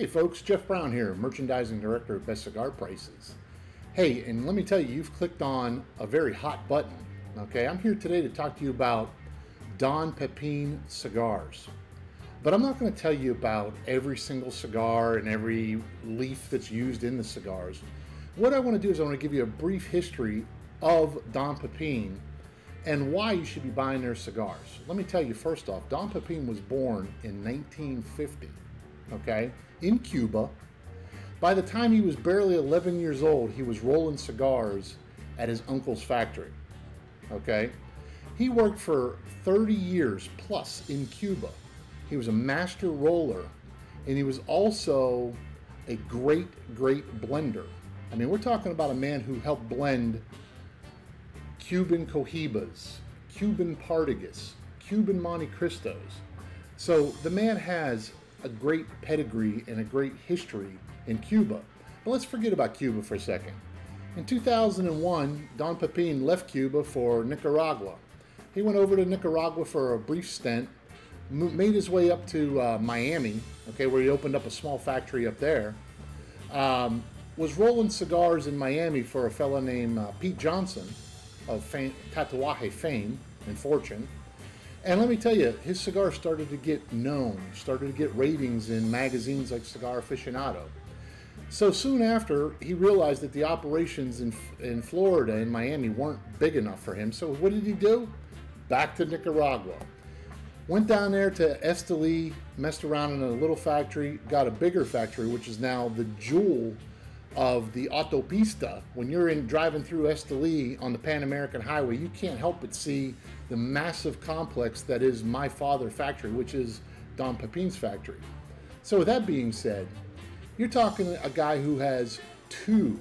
Hey folks, Jeff Brown here, Merchandising Director at Best Cigar Prices. Hey, and let me tell you, you've clicked on a very hot button. Okay, I'm here today to talk to you about Don Pepin Cigars. But I'm not going to tell you about every single cigar and every leaf that's used in the cigars. What I want to do is I want to give you a brief history of Don Pepin and why you should be buying their cigars. Let me tell you first off, Don Pepin was born in 1950. Okay, in Cuba. By the time he was barely 11 years old, he was rolling cigars at his uncle's factory. Okay, he worked for 30 years plus in Cuba. He was a master roller, and he was also a great blender. I mean, we're talking about a man who helped blend Cuban Cohibas, Cuban Partagas, Cuban Monte Cristos. So the man has a great pedigree and a great history in Cuba. But let's forget about Cuba for a second. In 2001, Don Pepin left Cuba for Nicaragua. He went over to Nicaragua for a brief stint, made his way up to Miami, okay, where he opened up a small factory up there. Was rolling cigars in Miami for a fella named Pete Johnson of Tatuaje fame and fortune. And let me tell you, his cigar started to get known, started to get ratings in magazines like Cigar Aficionado. So soon after, he realized that the operations in Florida and Miami weren't big enough for him. So what did he do? Back to Nicaragua. Went down there to Esteli, messed around in a little factory, got a bigger factory, which is now the jewel of the autopista. When you're driving through Esteli on the Pan American Highway, you can't help but see the massive complex that is My Father Factory, which is Don Pepin's factory. So with that being said, you're talking a guy who has two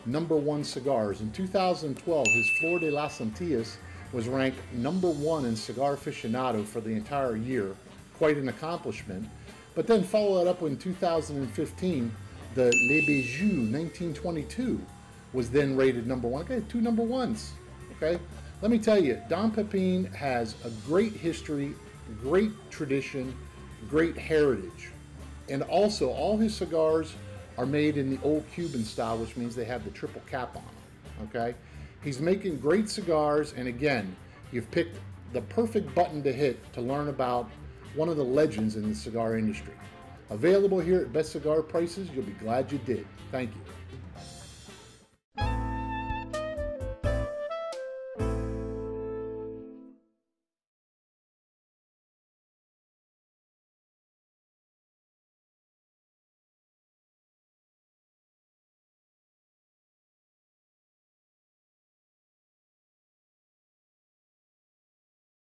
#1 cigars. In 2012, his Flor de las Antillas was ranked #1 in Cigar Aficionado for the entire year. Quite an accomplishment. But then follow that up in 2015, the Le Bijou 1922 was then rated #1. Okay, two #1s. Okay, let me tell you, Don Pepin has a great history, great tradition, great heritage. And also, all his cigars are made in the old Cuban style, which means they have the triple cap on them. Okay, he's making great cigars, and again, you've picked the perfect button to hit to learn about one of the legends in the cigar industry. Available here at Best Cigar Prices. You'll be glad you did. Thank you.